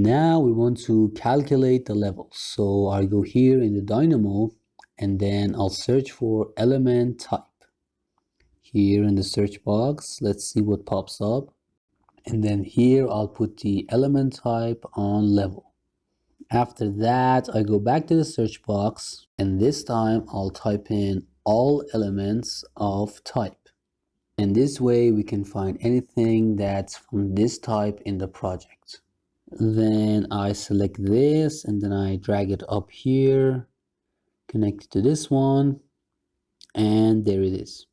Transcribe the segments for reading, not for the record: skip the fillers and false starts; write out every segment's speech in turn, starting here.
And now we want to calculate the levels. So I'll go here in the Dynamo and then I'll search for element type. Here in the search box, let's see what pops up. And then here I'll put the element type on level. After that, I go back to the search box and this time I'll type in all elements of type. And this way we can find anything that's from this type in the project. Then I select this and then I drag it up here, connect it to this one, and there it is.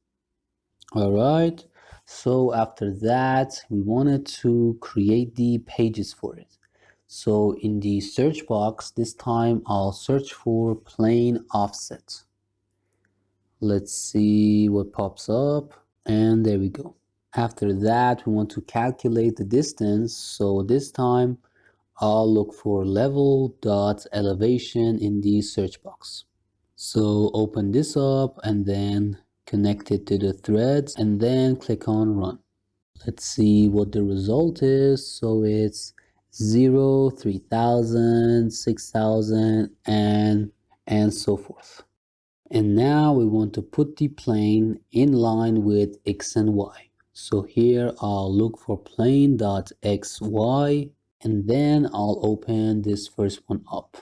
All right, so after that we wanted to create the pages for it. So in the search box this time I'll search for plane offset. Let's see what pops up, and there we go. After that we want to calculate the distance, so this time I'll look for level dot elevation in the search box. So open this up and then connect it to the threads and then click on run. Let's see what the result is. So it's 0, 3000, 6000 and so forth. And now we want to put the plane in line with X and Y. So here I'll look for plane.xy and then I'll open this first one up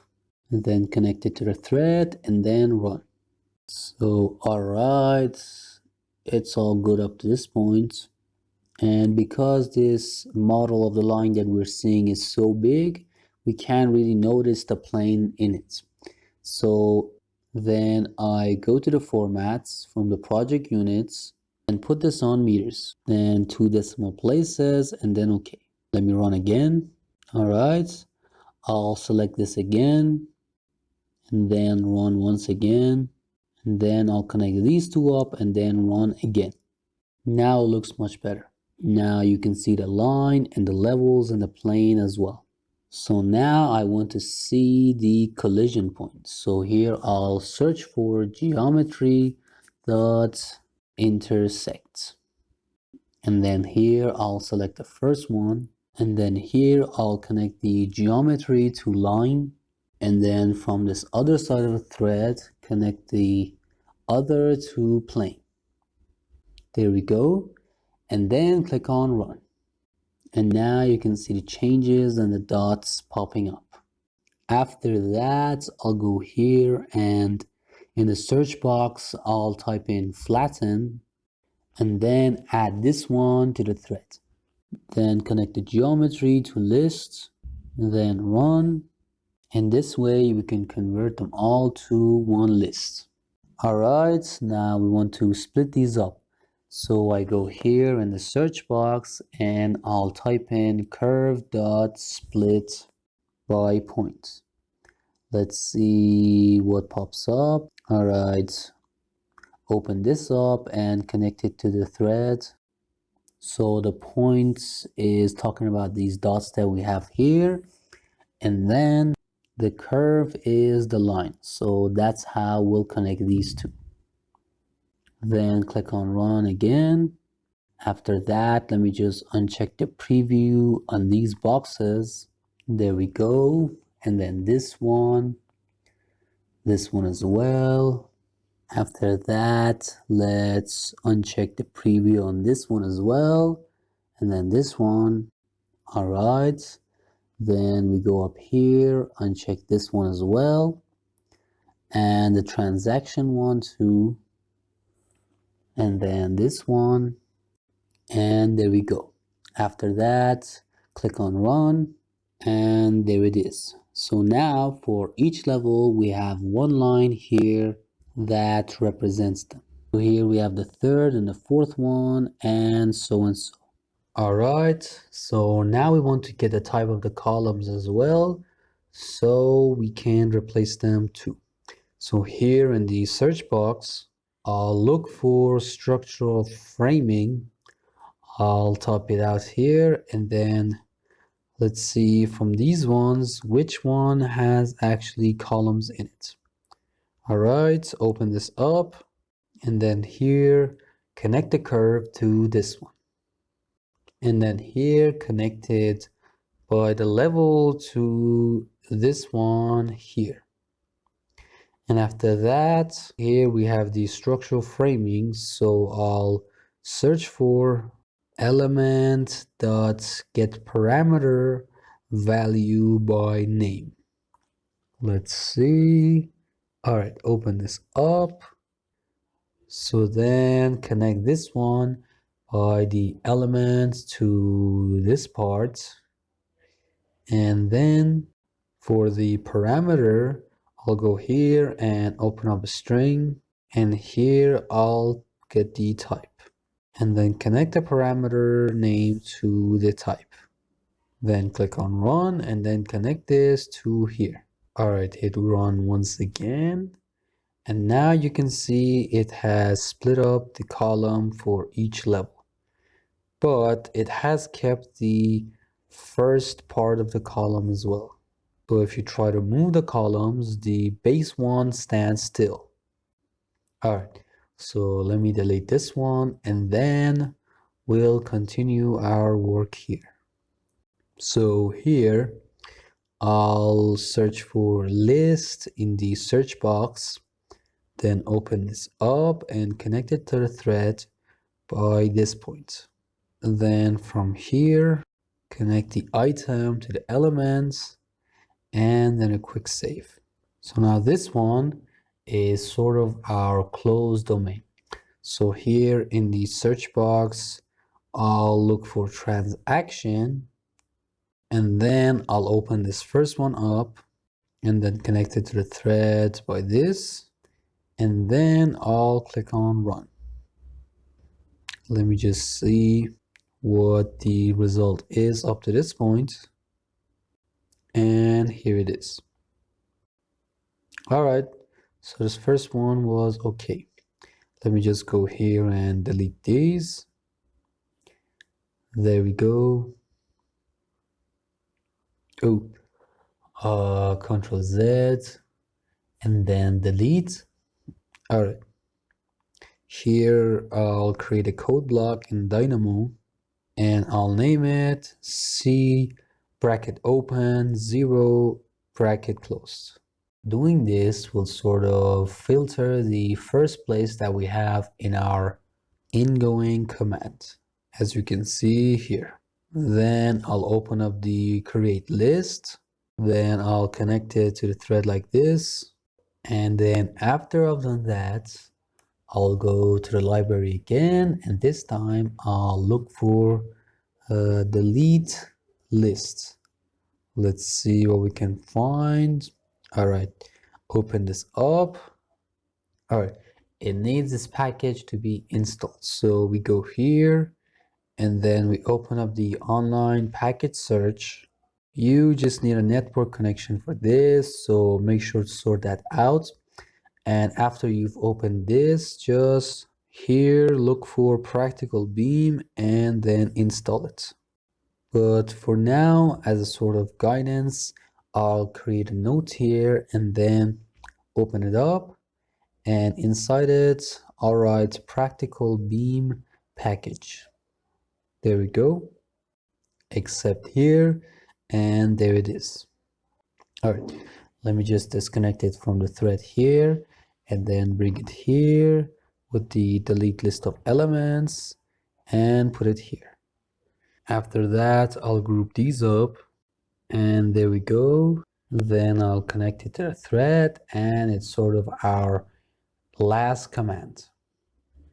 and then connect it to the thread and then run. So all right, it's all good up to this point. And because this model of the line that we're seeing is so big, we can't really notice the plane in it. So then I go to the formats from the project units and put this on meters, then 2 decimal places, and then okay. Let me run again. All right, I'll select this again and then run once again, and then I'll connect these two up and then run again. Now it looks much better. Now you can see the line and the levels and the plane as well. So now I want to see the collision points. So here I'll search for geometry dot intersect, and then here I'll select the first one, and then here I'll connect the geometry to line, and then from this other side of the thread connect the other to plane. There we go, and then click on run. And now you can see the changes and the dots popping up. After that, I'll go here and in the search box, I'll type in flatten and then add this one to the thread. Then connect the geometry to list, then run. And this way we can convert them all to one list. All right, now we want to split these up. So I go here in the search box and I'll type in curve.split by point. Let's see what pops up. All right, open this up and connect it to the thread. So the point is talking about these dots that we have here, and then the curve is the line. So that's how we'll connect these two. Then click on run again. After that, let me just uncheck the preview on these boxes. There we go. And then this one as well. After that, let's uncheck the preview on this one as well. And then this one. All right. Then we go up here, uncheck this one as well. And the transaction one too. And then this one, and there we go. After that, click on run, and there it is. So now for each level, we have one line here that represents them. So here we have the third and the fourth one, and so and so. All right, so now we want to get the type of the columns as well, so we can replace them too. So here in the search box, I'll look for structural framing. I'll type it out here and then let's see from these ones which one has actually columns in it. All right, open this up and then here connect the curve to this one. And then here connect it by the level to this one here. And after that, here we have the structural framing. So I'll search for element dot get parameter value by name. Let's see. All right, open this up. So then connect this one by the element to this part. And then for the parameter, I'll go here and open up a string, and here I'll get the type, and then connect the parameter name to the type. Then click on run and then connect this to here. All right, hit run once again. And now you can see it has split up the column for each level, but it has kept the first part of the column as well. So if you try to move the columns, the base one stands still. All right, so let me delete this one and then we'll continue our work here. So here, I'll search for list in the search box, then open this up and connect it to the thread by this point. And then from here, connect the item to the elements and then a quick save. So now this one is sort of our closed domain. So here in the search box, I'll look for transaction and then I'll open this first one up and then connect it to the thread by this, and then I'll click on run. Let me just see what the result is up to this point. And here it is. All right, so this first one was okay. Let me just go here and delete these. There we go. Oh, Control Z and then delete. All right. Here I'll create a code block in Dynamo and I'll name it C bracket open 0 bracket closed. Doing this will sort of filter the first place that we have in our ingoing command, as you can see here. Then I'll open up the create list, then I'll connect it to the thread like this, and then after I've done that, I'll go to the library again, and this time I'll look for delete list. Let's see what we can find. All right, open this up. All right, it needs this package to be installed. So we go here and then we open up the online package search. You just need a network connection for this, so make sure to sort that out. And after you've opened this, just here look for practical beam and then install it. But for now, as a sort of guidance, I'll create a note here and then open it up, and inside it I'll write practical beam package. There we go, except here, and there it is. All right, let me just disconnect it from the thread here and then bring it here with the delete list of elements and put it here. After that, I'll group these up and there we go. Then I'll connect it to the thread and it's sort of our last command.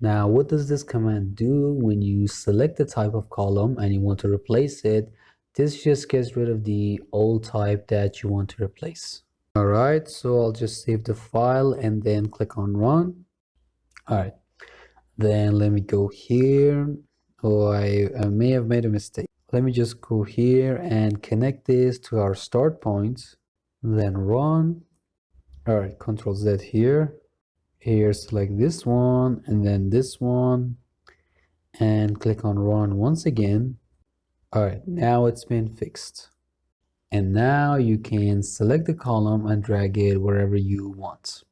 Now, what does this command do when you select the type of column and you want to replace it? This just gets rid of the old type that you want to replace. All right, so I'll just save the file and then click on run. All right, then let me go here. Oh, I may have made a mistake. Let me just go here and connect this to our start point, then run. All right, Control Z here. Here, select this one and then this one and click on run once again. All right, now it's been fixed. And now you can select the column and drag it wherever you want.